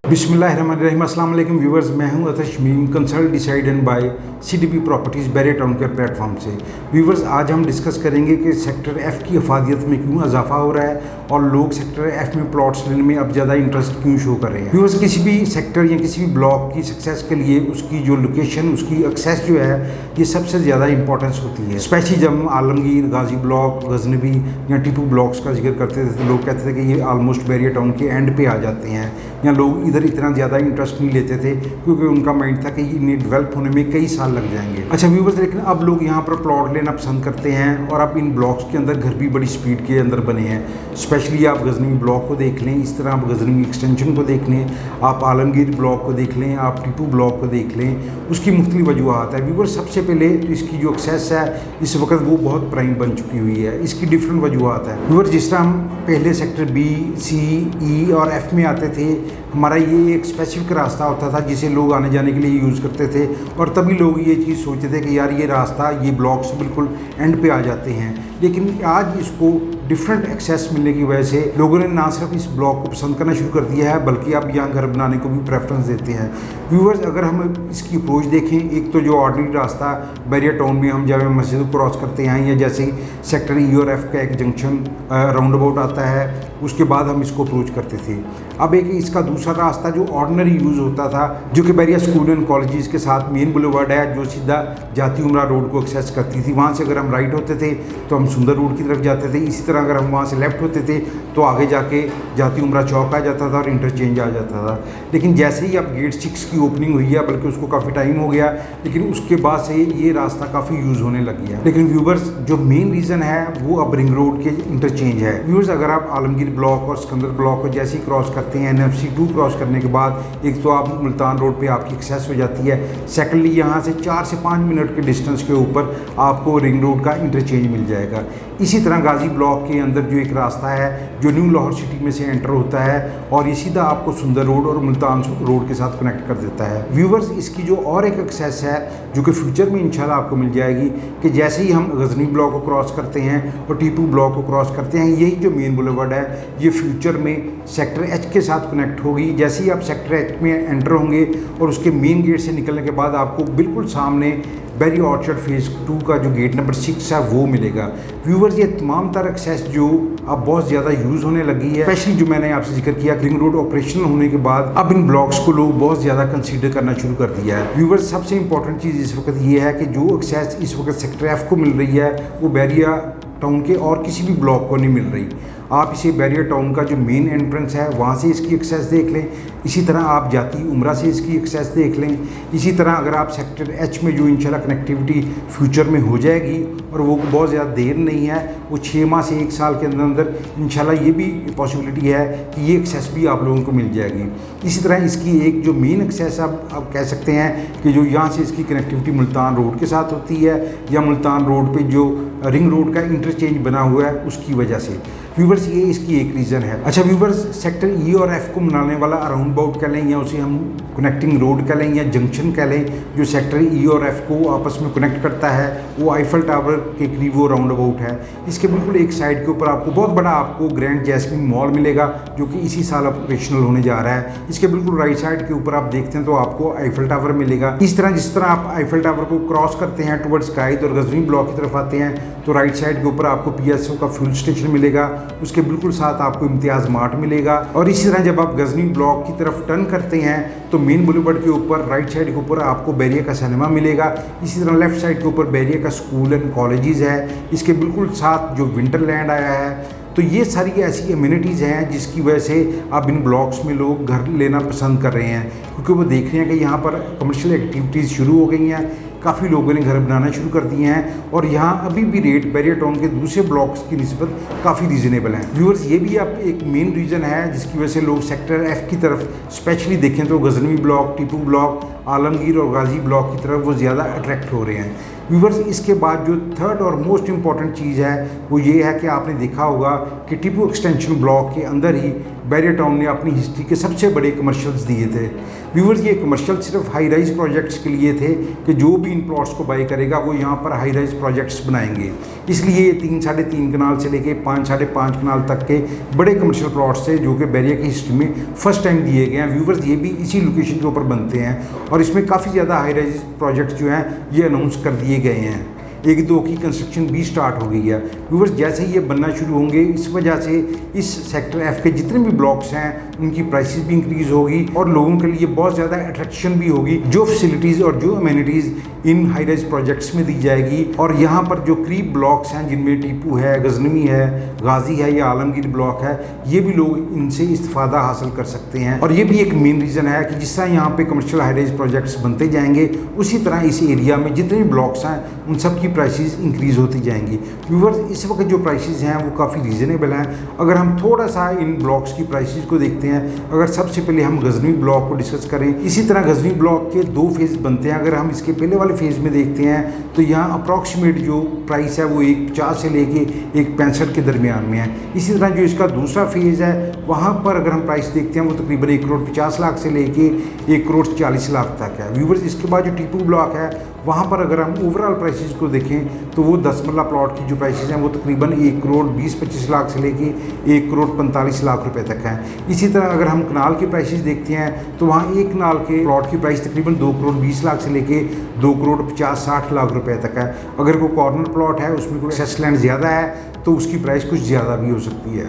बिस्मिल्लाहिर्रहमानिर्रहीम। अस्सलाम वालेकुम व्यूवर्स, मैं हूं अतश मीम, consult decide and buy CDP properties बैरिया टाउन के प्लेटफॉर्म से। व्यूवर्स, आज हम डिस्कस करेंगे कि सेक्टर एफ़ की अफादियत में क्यों इजाफा हो रहा है और लोग सेक्टर एफ़ में प्लॉट्स लेने में अब ज़्यादा इंटरेस्ट क्यों शो कर रहे हैं। व्यूवर्स, किसी भी सेक्टर या किसी भी ब्लॉक की सक्सेस के लिए उसकी जो लोकेशन, उसकी एक्सेस जो है, ये सबसे ज़्यादा इंपॉर्टेंस होती है। स्पेशली जब हम आलमगीर, गाजी ब्लॉक, गजनबी या टीपू ब्लॉक्स का जिक्र करते थे तो लोग कहते थे कि ये ऑलमोस्ट बैरिया टाउन के एंड पे आ जाते हैं, या लोग इधर इतना ज़्यादा इंटरेस्ट नहीं लेते थे क्योंकि उनका माइंड था कि इन्हें डेवलप होने में कई साल लग जाएंगे। अच्छा व्यूवर्स, लेकिन अब लोग यहाँ पर प्लॉट लेना पसंद करते हैं और अब इन ब्लॉक्स के अंदर घर भी बड़ी स्पीड के अंदर बने हैं। स्पेशली आप गजनवी ब्लॉक को देख लें, इस तरह आप गजनवी एक्सटेंशन को देख लें, आप आलमगीर ब्लॉक को देख लें, आप टीपू ब्लॉक को देख लें, उसकी मुख्तलिफ वजूहत है। व्यूवर्स, सबसे पहले तो इसकी जो एक्सेस है इस वक्त वो बहुत प्राइम बन चुकी हुई है। इसकी डिफरेंट वजूहत है। व्यूवर्स, जिस तरह हम पहले सेक्टर बी, सी, ई और एफ़ में आते थे, हमारा ये एक स्पेसिफिक रास्ता होता था जिसे लोग आने जाने के लिए यूज़ करते थे और तभी लोग ये चीज़ सोचते थे कि यार ये रास्ता, ये ब्लॉक्स बिल्कुल एंड पे आ जाते हैं। लेकिन आज इसको डिफरेंट एक्सेस मिलने की वजह से लोगों ने ना सिर्फ इस ब्लॉक को पसंद करना शुरू कर दिया है बल्कि अब यहाँ घर बनाने को भी प्रेफरेंस देते हैं। व्यूवर्स, अगर हम इसकी अप्रोच देखें, एक तो जो ऑर्डिनरी रास्ता बैरिया टाउन में हम जामे मस्जिद को क्रॉस करते हैं, या जैसे ही सेक्टर ई और एफ़ का एक जंक्शन राउंड अबाउट आता है, उसके बाद हम इसको अप्रोच करते थे। अब एक इसका दूसरा रास्ता जो ऑर्डिनरी यूज़ होता था, जो कि बैरिया स्कूल एंड कॉलेजेस के साथ मेन बुलेवार्ड है, जो सीधा जाती उमरा रोड को एक्सेस करती थी। वहाँ से अगर हम राइट होते थे तो हम सुंदर रोड की तरफ जाते थे। इसी तरह अगर हम वहाँ से लेफ़्ट होते थे तो आगे जाके जाती उमरा चौक आ जाता था और इंटरचेंज आ जाता था। लेकिन जैसे ही अब गेट 6 की ओपनिंग हुई है, बल्कि उसको काफ़ी टाइम हो गया, लेकिन उसके बाद से ये रास्ता काफ़ी यूज़ होने लग गया। लेकिन व्यूवर्स, जो मेन रीज़न है वो अब रिंग रोड के इंटरचेंज है। व्यूवर्स, अगर आप आलमगीर ब्लॉक और सिकंदर ब्लॉक को जैसे ही क्रॉस करते हैं, NFC 2 क्रॉस करने के बाद एक तो आप मुल्तान रोड पे आपकी एक्सेस हो जाती है। सेकेंडली, यहाँ से 4 से 5 मिनट के डिस्टेंस के ऊपर आपको रिंग रोड का इंटरचेंज मिल जाएगा। इसी तरह गाजी ब्लॉक के अंदर जो एक रास्ता है जो न्यू लाहौर सिटी में से एंटर होता है और ये सीधा आपको सुंदर रोड और मुल्तान रोड के साथ कनेक्ट कर देता है। व्यूवर्स, इसकी जो और एक एक्सेस है जो कि फ्यूचर में इंशाल्लाह आपको मिल जाएगी कि जैसे ही हम गजनी ब्लॉक को क्रॉस करते हैं और टीपू ब्लॉक को क्रॉस करते हैं, यही जो मेन बुलेवार्ड है ये फ्यूचर में सेक्टर एच के साथ कनेक्ट होगी। जैसे ही आप सेक्टर एच में एंटर होंगे और उसके मेन गेट से निकलने के बाद आपको बिल्कुल सामने बैरिया ऑर्चर्ड फेज़ 2 का जो गेट नंबर 6 है वो मिलेगा। व्यूवर्स, ये तमाम तरह एक्सेस जो अब बहुत ज़्यादा यूज़ होने लगी है, स्पेशली जो मैंने आपसे जिक्र किया, रिंग रोड ऑपरेशनल होने के बाद अब इन ब्लॉक्स को लोग बहुत ज़्यादा कंसीडर करना शुरू कर दिया है। व्यूवर्स, सबसे इंपॉर्टेंट चीज़ इस वक्त ये है कि जो एक्सेस इस वक्त सेक्टर एफ़ को मिल रही है वो बैरिया टाउन के और किसी भी ब्लॉक को नहीं मिल रही। आप इसे बैरिया टाउन का जो मेन एंट्रेंस है वहाँ से इसकी एक्सेस देख लें, इसी तरह आप जाती उमरा से इसकी एक्सेस देख लें, इसी तरह अगर आप सेक्टर एच में जो इंशाल्लाह कनेक्टिविटी फ्यूचर में हो जाएगी और वो बहुत ज़्यादा देर नहीं है, वो 6 माह से 1 साल के अंदर अंदर इंशाल्लाह ये भी पॉसिबिलिटी है कि ये एक्सेस भी आप लोगों को मिल जाएगी। इसी तरह इसकी एक जो मेन एक्सेस आप कह सकते हैं कि जो यहाँ से इसकी कनेक्टिविटी मुल्तान रोड के साथ होती है या मुल्तान रोड पर जो रिंग रोड का इंटरचेंज बना हुआ है उसकी वजह से। व्यूवर्स, ये इसकी एक रीज़न है। अच्छा व्यूवर्स, सेक्टर ई और एफ़ को मिलाने वाला अराउंड बाउट कह लें या उसे हम कनेक्टिंग रोड कह लें या जंक्शन कह लें, जो सेक्टर ई और एफ़ को आपस में कनेक्ट करता है, वो आईफल टावर के करीब वो राउंड अबाउट है। इसके बिल्कुल एक साइड के ऊपर आपको बहुत बड़ा आपको ग्रैंड जैस्मिन मॉल मिलेगा जो कि इसी साल ऑपरेशनल होने जा रहा है। इसके बिल्कुल राइट साइड के ऊपर आप देखते हैं तो आपको आईफल टावर मिलेगा। इस तरह जिस तरह आप आईफल टावर को क्रॉस करते हैं टुवर्ड्स कायद और गजनी ब्लॉक की तरफ आते हैं तो राइट साइड के ऊपर आपको PSO का फ्यूल स्टेशन मिलेगा, उसके बिल्कुल साथ आपको इम्तियाज़ मार्ट मिलेगा। और इसी तरह जब आप गजनी ब्लॉक की तरफ टर्न करते हैं तो मेन बुलेवार्ड के ऊपर राइट साइड के ऊपर आपको बैरिया का सिनेमा मिलेगा। इसी तरह लेफ्ट साइड के ऊपर बैरिया का स्कूल एंड कॉलेजेस है, इसके बिल्कुल साथ जो विंटरलैंड आया है। तो ये सारी ऐसी एम्यूनिटीज़ हैं जिसकी वजह से अब इन ब्लॉक्स में लोग घर लेना पसंद कर रहे हैं, क्योंकि वो देख रहे हैं कि यहाँ पर कमर्शियल एक्टिविटीज़ शुरू हो गई हैं, काफ़ी लोगों ने घर बनाना शुरू कर दिए हैं और यहाँ अभी भी रेट बैरिया टाउन के दूसरे ब्लॉक्स की निस्बत काफ़ी रीज़नेबल हैं। व्यूअर्स, ये भी अब एक मेन रीज़न है जिसकी वजह से लोग सेक्टर एफ़ की तरफ स्पेशली देखें तो गजनवी ब्लॉक, टीपू ब्लॉक, आलमगीर और गाजी ब्लॉक की तरफ वो ज़्यादा अट्रैक्ट हो रहे हैं। व्यूवर्स, इसके बाद जो थर्ड और मोस्ट इम्पॉर्टेंट चीज़ है वो ये है कि आपने देखा होगा कि टीपू एक्सटेंशन ब्लॉक के अंदर ही बैरियर टाउन ने अपनी हिस्ट्री के सबसे बड़े कमर्शियल्स दिए थे। व्यूवर्स, ये कमर्शियल सिर्फ हाई राइज प्रोजेक्ट्स के लिए थे कि जो भी इन प्लॉट्स को बाई करेगा वो यहाँ पर हाई राइज प्रोजेक्ट्स बनाएंगे। इसलिए ये 3 साढ़े 3 कनाल से लेके 5 साढ़े 5 कनाल तक के बड़े कमर्शियल प्लॉट्स थे जो कि बैरियर की हिस्ट्री में फर्स्ट टाइम दिए गए हैं। व्यूवर्स, ये भी इसी लोकेशन के ऊपर बनते हैं और इसमें काफ़ी ज़्यादा हाई राइज प्रोजेक्ट्स जो हैं ये अनाउंस कर दिए गए हैं। 1-2 की कंस्ट्रक्शन भी स्टार्ट हो गई है। व्यूवर्स, जैसे ही ये बनना शुरू होंगे इस वजह से इस सेक्टर एफ के जितने भी ब्लॉक्स हैं उनकी प्राइसेस भी इंक्रीज़ होगी और लोगों के लिए बहुत ज़्यादा अट्रैक्शन भी होगी। जो फैसिलिटीज़ और जो अमेनिटीज़ इन हाई राइज प्रोजेक्ट्स में दी जाएगी और यहाँ पर जो करीब ब्लॉक्स हैं जिनमें टीपू है, गजनवी है, गाजी है या आलमगीर ब्लॉक है, ये भी लोग इनसे इस्तेफादा हासिल कर सकते हैं। और ये भी एक मेन रीज़न है कि जिस तरह यहाँ पे कमर्शियल हाई राइज प्रोजेक्ट्स बनते जाएंगे उसी तरह इस एरिया में जितने भी ब्लॉक्स हैं उन सब की प्राइसेस इंक्रीज़ होती जाएंगी। व्यूवर्स, इस वक्त जो प्राइसेस हैं वो काफ़ी रीज़नेबल हैं। अगर हम थोड़ा सा इन ब्लॉक्स की प्राइसेस को देखते हैं, अगर सबसे पहले हम गजनवी ब्लॉक को डिस्कस करें, इसी तरह गजनवी ब्लॉक के 2 फेज़ बनते हैं। अगर हम इसके पहले वाले फेज़ में देखते हैं तो यहाँ अप्रॉक्सीमेट जो प्राइस है वो 150 से लेके 165 के दरमियान में है। इसी तरह जो इसका दूसरा फेज़ है वहाँ पर अगर हम प्राइस देखते हैं वो तकरीबन 1,50,00,000 से लेके 1,40,00,000 तक है। व्यूवर्स, इसके बाद जो टीपू ब्लॉक है वहाँ पर अगर हम ओवरऑल प्राइसेस को देखें तो वो 10 मरला प्लॉट की जो प्राइसेस हैं वो तकरीबन 1,20,25,00,000 से लेके 1,45,00,000 रुपए तक हैं। इसी तरह अगर हम कनाल की प्राइसेस देखते हैं तो वहाँ एक कनाल के प्लॉट की प्राइस तकरीबन 2,20,00,000 से लेके 2,50,60,00,000 रुपए तक है। अगर कोई कॉर्नर प्लॉट है उसमें कोई एक्सेस लैंड ज़्यादा है तो उसकी प्राइस कुछ ज़्यादा भी हो सकती है।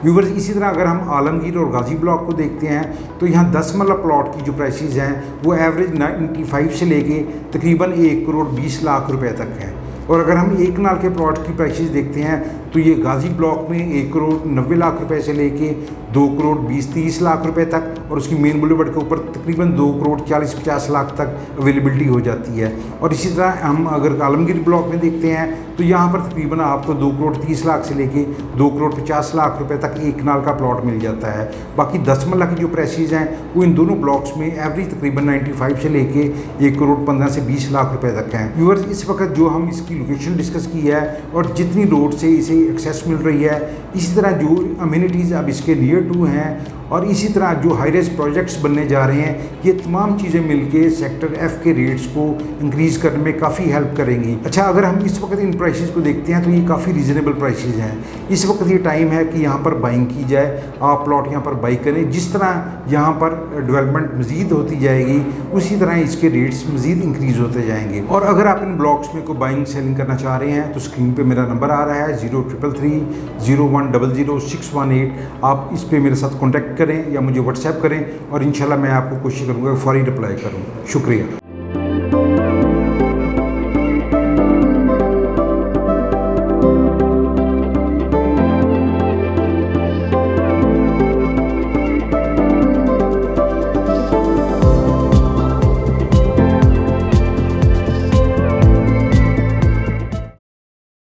व्यूवर्स, इसी तरह अगर हम आलमगीर और गाजी ब्लॉक को देखते हैं तो यहाँ 10 मरला प्लॉट की जो प्राइसेस हैं वो एवरेज 95 से लेके तकरीबन 1,20,00,000 रुपए तक है। और अगर हम एक कनाल के प्लॉट की प्राइसेस देखते हैं तो ये गाजी ब्लॉक में 1,90,00,000 रुपए से लेके 2,20,30,00,000 रुपए तक और उसकी मेन बुलेवर्ड के ऊपर तकरीबन 2,40,50,00,000 तक अवेलेबिलिटी हो जाती है। और इसी तरह हम अगर आलमगीर ब्लॉक में देखते हैं तो यहाँ पर तकरीबन आपको 2,30,00,000 से लेके 2,50,00,000 रुपए तक एक कनाल का प्लॉट मिल जाता है। बाकी 10 मरला की जो प्राइसेस हैं वो इन दोनों ब्लॉक्स में एवरेज तकरीबन 95 से लेके 1,15,00,000 से 20,00,000 रुपए तक हैं। व्यूअर्स, इस वक्त जो हम इसकी लोकेशन डिस्कस की है और जितनी रोड से इसे एक्सेस मिल रही है, इसी तरह जो अम्यूनिटीज़ अब इसके नियर टू हैं और इसी तरह जो हाई राइज प्रोजेक्ट्स बनने जा रहे हैं, ये तमाम चीज़ें मिलके सेक्टर एफ के रेट्स को इंक्रीज़ करने में काफ़ी हेल्प करेंगी। अच्छा, अगर हम इस वक्त इन प्राइसेस को देखते हैं तो ये काफ़ी रीज़नेबल प्राइसेस हैं। इस वक्त ये टाइम है कि यहाँ पर बाइंग की जाए, आप प्लॉट यहाँ पर बाई करें। जिस तरह यहाँ पर डेवलपमेंट मज़ीद होती जाएगी उसी तरह इसके रेट्स मज़ीद इंक्रीज़ होते जाएंगे। और अगर आप इन ब्लॉक्स में कोई बाइंग सेलिंग करना चाह रहे हैं तो स्क्रीन पर मेरा नंबर आ रहा है 033301000618। आप इस पर मेरे साथ कॉन्टैक्ट करें या मुझे व्हाट्सएप करें और इंशाल्लाह मैं आपको कोशिश करूँगा फौरी रिप्लाई करूँ। शुक्रिया।